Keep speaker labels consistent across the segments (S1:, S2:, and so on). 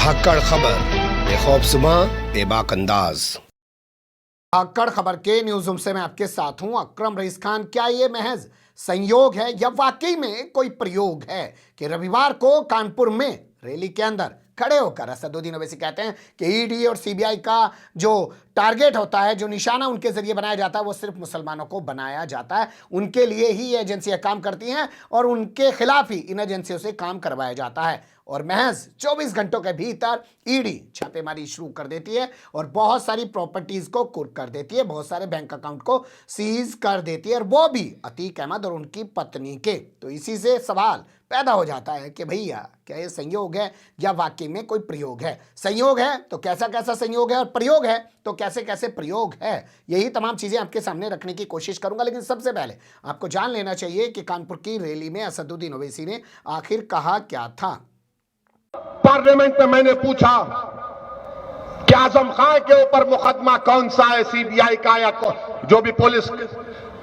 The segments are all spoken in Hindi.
S1: धाकड़ खबर बेखौफसमा बेबाक अंदाज।
S2: धाकड़ खबर के न्यूज रूम से मैं आपके साथ हूं अकरम रईस खान। क्या ये महज संयोग है या वाकई में कोई प्रयोग है कि रविवार को कानपुर में रैली के अंदर खड़े होकर असदुद्दीन ओवैसी कहते हैं कि ईडी और सीबीआई का जो टारगेट होता है, जो निशाना उनके जरिए बनाया जाता है, वो सिर्फ मुसलमानों को बनाया जाता है। उनके लिए ही ये एजेंसियां काम करती हैं और उनके खिलाफ ही इन एजेंसियों से काम करवाया जाता है। और महज 24 घंटों के भीतर ईडी छापेमारी शुरू कर देती है और बहुत सारी प्रॉपर्टीज को कुर्क कर देती है, बहुत सारे बैंक अकाउंट को सीज कर देती है, और वो भी अतीक अहमद और उनकी पत्नी के। तो इसी से सवाल पैदा हो जाता है कि भैया क्या ये संयोग है या वाकई में कोई प्रयोग है। संयोग है तो कैसा कैसा संयोग है, और प्रयोग है तो कैसे कैसे प्रयोग है। यही तमाम चीजें आपके सामने रखने की कोशिश करूंगा, लेकिन सबसे पहले आपको जान लेना चाहिए कि कानपुर की रैली में असदुद्दीन ओवैसी ने आखिर कहा क्या था।
S3: पार्लियामेंट में मैंने पूछा कि आजम खान के ऊपर मुकदमा कौन सा है, सीबीआई का या जो भी पुलिस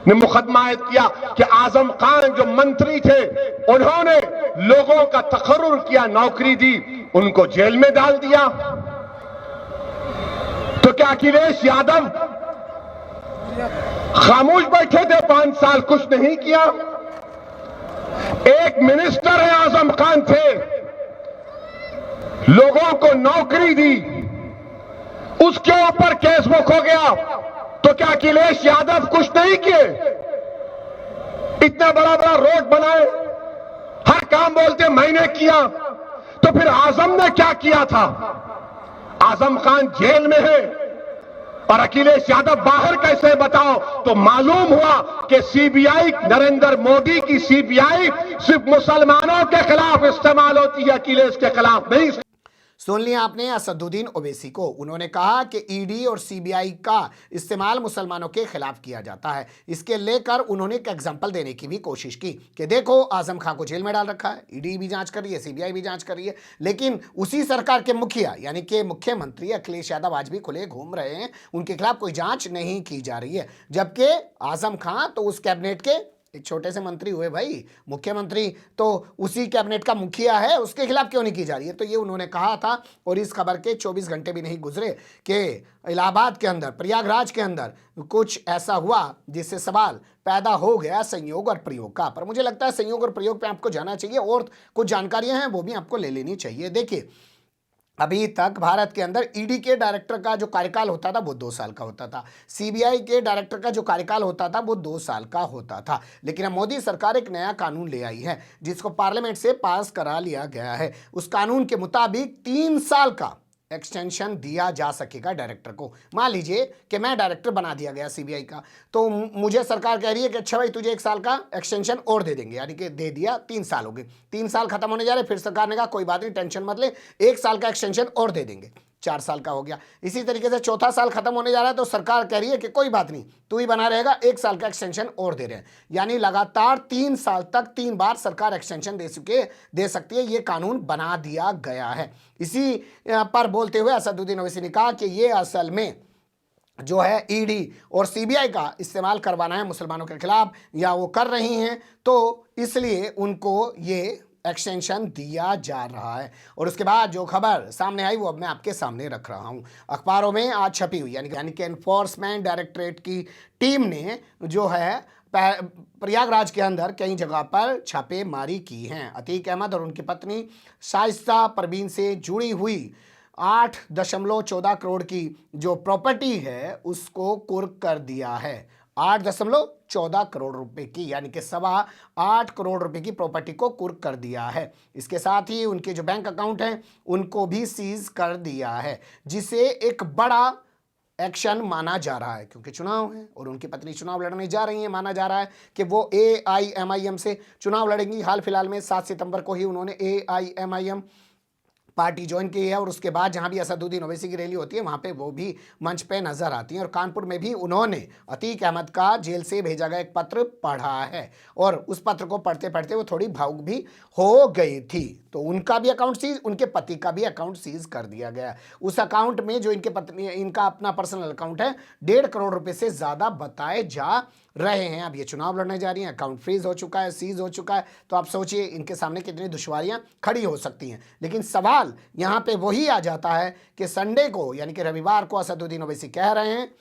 S3: ने मुकदमा किया, कि आजम खान जो मंत्री थे उन्होंने लोगों का तकर्रुर किया, नौकरी दी, उनको जेल में डाल दिया। तो क्या अखिलेश यादव खामोश बैठे थे 5 साल, कुछ नहीं किया? एक मिनिस्टर है आजम खान थे, लोगों को नौकरी दी, उसके ऊपर केस बुक हो गया। तो क्या अखिलेश यादव कुछ नहीं किए? इतना बड़ा बड़ा रोड बनाए, हर काम बोलते मैंने किया। तो फिर आजम ने क्या किया था? आजम खान जेल में है और अखिलेश यादव बाहर कैसे, बताओ? तो मालूम हुआ कि सीबीआई, नरेंद्र मोदी की सीबीआई सिर्फ मुसलमानों के खिलाफ इस्तेमाल होती है, अखिलेश के खिलाफ नहीं।
S2: सुन लिया आपने असदुद्दीन ओवैसी को। उन्होंने कहा कि ईडी और सीबीआई का इस्तेमाल मुसलमानों के खिलाफ किया जाता है। इसके लेकर उन्होंने एक एग्जांपल देने की भी कोशिश की कि देखो आजम खान को जेल में डाल रखा है, ईडी भी जांच कर रही है, सीबीआई भी जांच कर रही है, लेकिन उसी सरकार के मुखिया यानी कि मुख्यमंत्री अखिलेश यादव आज भी खुले घूम रहे हैं, उनके खिलाफ कोई जांच नहीं की जा रही है। जबकि आजम खान तो उस कैबिनेट के एक छोटे से मंत्री हुए भाई, मुख्यमंत्री तो उसी कैबिनेट का मुखिया है, उसके खिलाफ क्यों नहीं की जा रही है? तो ये उन्होंने कहा था। और इस खबर के 24 घंटे भी नहीं गुजरे कि इलाहाबाद के अंदर, प्रयागराज के अंदर कुछ ऐसा हुआ जिससे सवाल पैदा हो गया संयोग और प्रयोग का। पर मुझे लगता है संयोग और प्रयोग पे आपको जाना चाहिए और कुछ जानकारियां हैं वो भी आपको ले लेनी चाहिए। देखिए, अभी तक भारत के अंदर ईडी के डायरेक्टर का जो कार्यकाल होता था वो 2 साल का होता था, सीबीआई के डायरेक्टर का जो कार्यकाल होता था वो 2 साल का होता था। लेकिन अब मोदी सरकार एक नया कानून ले आई है जिसको पार्लियामेंट से पास करा लिया गया है। उस कानून के मुताबिक 3 साल का एक्सटेंशन दिया जा सकेगा डायरेक्टर को। मान लीजिए कि मैं डायरेक्टर बना दिया गया सीबीआई का, तो मुझे सरकार कह रही है कि अच्छा भाई तुझे 1 साल का एक्सटेंशन और दे देंगे, यानी कि दे दिया, 3 साल हो गए, 3 साल खत्म होने जा रहे। फिर सरकार ने कहा कोई बात नहीं, टेंशन मत ले, 1 साल का एक्सटेंशन और दे देंगे, 4 साल का हो गया। इसी तरीके से चौथा साल खत्म होने जा रहा है तो सरकार कह रही है कि कोई बात नहीं, तू ही बना रहेगा, 1 साल का एक्सटेंशन और दे रहे हैं। यानी लगातार 3 साल तक 3 बार सरकार एक्सटेंशन दे सकती है। ये कानून बना दिया गया है। इसी पर बोलते हुए असदुद्दीन ओवैसी ने कहा कि ये असल में जो है ईडी और सीबीआई का इस्तेमाल करवाना है मुसलमानों के खिलाफ, या वो कर रही हैं, तो इसलिए उनको ये एक्सटेंशन दिया जा रहा है। और उसके बाद जो खबर सामने आई वो अब मैं आपके सामने रख रहा हूं, अखबारों में आज छपी हुई, यानी कि एनफोर्समेंट डायरेक्टरेट की टीम ने जो है प्रयागराज के अंदर कई जगह पर छापेमारी की हैं। अतीक अहमद और उनकी पत्नी शाइस्ता परवीन से जुड़ी हुई 8.14 करोड़ की जो प्रॉपर्टी है उसको कुर्क कर दिया है। 8.14 करोड़ रुपए की, यानी कि 8.25 करोड़ रुपए की प्रॉपर्टी को कुर्क कर दिया है। इसके साथ ही उनके जो बैंक अकाउंट हैं उनको भी सीज कर दिया है, जिसे एक बड़ा एक्शन माना जा रहा है, क्योंकि चुनाव है और उनकी पत्नी चुनाव लड़ने जा रही हैं। माना जा रहा है कि वो AIMIM से चुनाव लड़ेंगी। हाल फिलहाल में 7 सितंबर को ही उन्होंने AIMIM पार्टी ज्वाइन की है और उसके बाद जहां भी असदुद्दीन ओवैसी की रैली होती है वहां पे वो भी मंच पे नजर आती हैं। और कानपुर में भी उन्होंने अतीक अहमद का जेल से भेजा गया एक पत्र पढ़ा है और उस पत्र को पढ़ते पढ़ते वो थोड़ी भावुक भी हो गई थी। तो उनका भी अकाउंट सीज, उनके पति का भी अकाउंट सीज कर दिया गया। उस अकाउंट में जो इनके पत्नी, इनका अपना पर्सनल अकाउंट है, 1.5 करोड़ रुपए से ज्यादा बताए जा रहे हैं। अब ये चुनाव लड़ने जा रही हैं, अकाउंट फ्रीज हो चुका है, सीज हो चुका है, तो आप सोचिए इनके सामने कितनी दुश्वारियां खड़ी हो सकती हैं। लेकिन सवाल यहां पे वही आ जाता है कि संडे को यानी कि रविवार को असदुद्दीन ओवैसी कह रहे हैं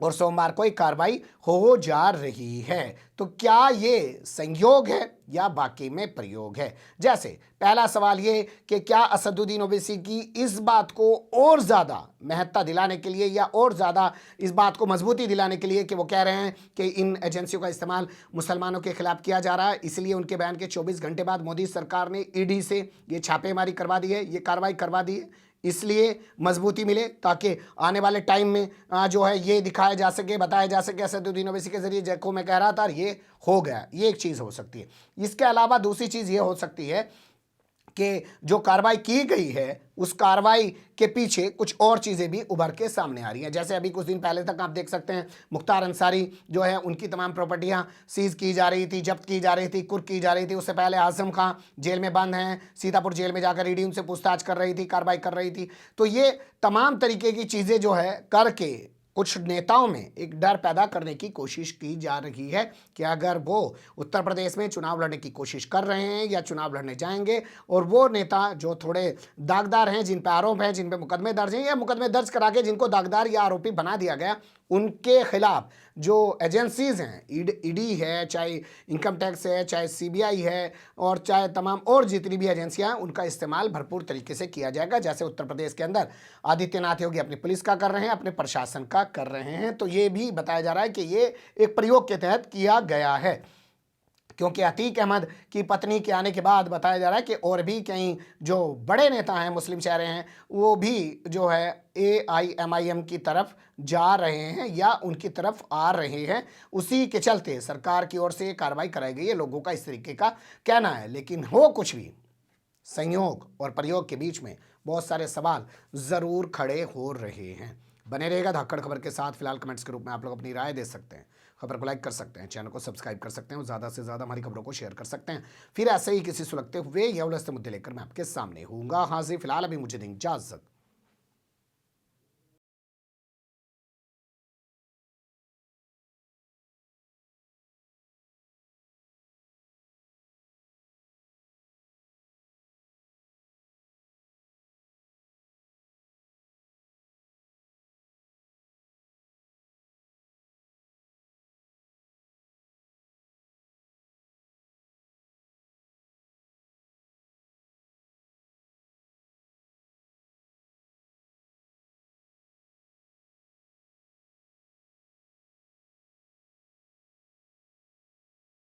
S2: और सोमवार को एक कार्रवाई हो जा रही है। तो क्या ये संयोग है या बाकी में प्रयोग है? जैसे पहला सवाल ये कि क्या असदुद्दीन ओवैसी की इस बात को और ज़्यादा महत्ता दिलाने के लिए या और ज़्यादा इस बात को मजबूती दिलाने के लिए कि वो कह रहे हैं कि इन एजेंसियों का इस्तेमाल मुसलमानों के खिलाफ किया जा रहा है, इसलिए उनके बयान के 24 घंटे बाद मोदी सरकार ने ईडी से ये छापेमारी करवा दी है, ये कार्रवाई करवा दी है, इसलिए मजबूती मिले ताकि आने वाले टाइम में जो है ये दिखाया जा सके, बताया जा सके असदुद्दीन ओवैसी के जरिए जैको मैं कह रहा था ये हो गया। ये एक चीज़ हो सकती है। इसके अलावा दूसरी चीज़ ये हो सकती है कि जो कार्रवाई की गई है उस कार्रवाई के पीछे कुछ और चीज़ें भी उभर के सामने आ रही हैं। जैसे अभी कुछ दिन पहले तक आप देख सकते हैं मुख्तार अंसारी जो है उनकी तमाम प्रॉपर्टियां सीज की जा रही थी, जब्त की जा रही थी, कुर्क की जा रही थी। उससे पहले आजम खां जेल में बंद हैं, सीतापुर जेल में जाकर ईडी उनसे पूछताछ कर रही थी, कार्रवाई कर रही थी। तो ये तमाम तरीके की चीज़ें जो है करके कुछ नेताओं में एक डर पैदा करने की कोशिश की जा रही है कि अगर वो उत्तर प्रदेश में चुनाव लड़ने की कोशिश कर रहे हैं या चुनाव लड़ने जाएंगे और वो नेता जो थोड़े दागदार हैं, जिन पे आरोप हैं, जिन पे मुकदमे दर्ज हैं या मुकदमे दर्ज करा के जिनको दागदार या आरोपी बना दिया गया, उनके खिलाफ जो एजेंसीज हैं, ईडी है, चाहे इनकम टैक्स है, चाहे सीबीआई है और चाहे तमाम और जितनी भी एजेंसियां हैं, उनका इस्तेमाल भरपूर तरीके से किया जाएगा। जैसे उत्तर प्रदेश के अंदर आदित्यनाथ योगी अपनी पुलिस का कर रहे हैं, अपने प्रशासन का कर रहे हैं। तो ये भी बताया जा रहा है कि ये एक प्रयोग के तहत किया गया है, क्योंकि अतीक अहमद की पत्नी के आने के बाद बताया जा रहा है कि और भी कई जो बड़े नेता हैं, मुस्लिम चेहरे हैं, वो भी जो है AIMIM की तरफ जा रहे हैं या उनकी तरफ आ रहे हैं। उसी के चलते सरकार की ओर से ये कार्रवाई कराई गई है, लोगों का इस तरीके का कहना है। लेकिन हो कुछ भी, संयोग और प्रयोग के बीच में बहुत सारे सवाल ज़रूर खड़े हो रहे हैं। बने रहेगा धाकड़ खबर के साथ। फिलहाल कमेंट्स के रूप में आप लोग अपनी राय दे सकते हैं, खबर को लाइक कर सकते हैं, चैनल को सब्सक्राइब कर सकते हैं और ज़्यादा से ज़्यादा हमारी खबरों को शेयर कर सकते हैं। फिर ऐसे ही किसी सुलगते हुए या उलझते मुद्दे लेकर मैं आपके सामने हूँगा हाजिर। फिलहाल अभी मुझे दें इजाज़त।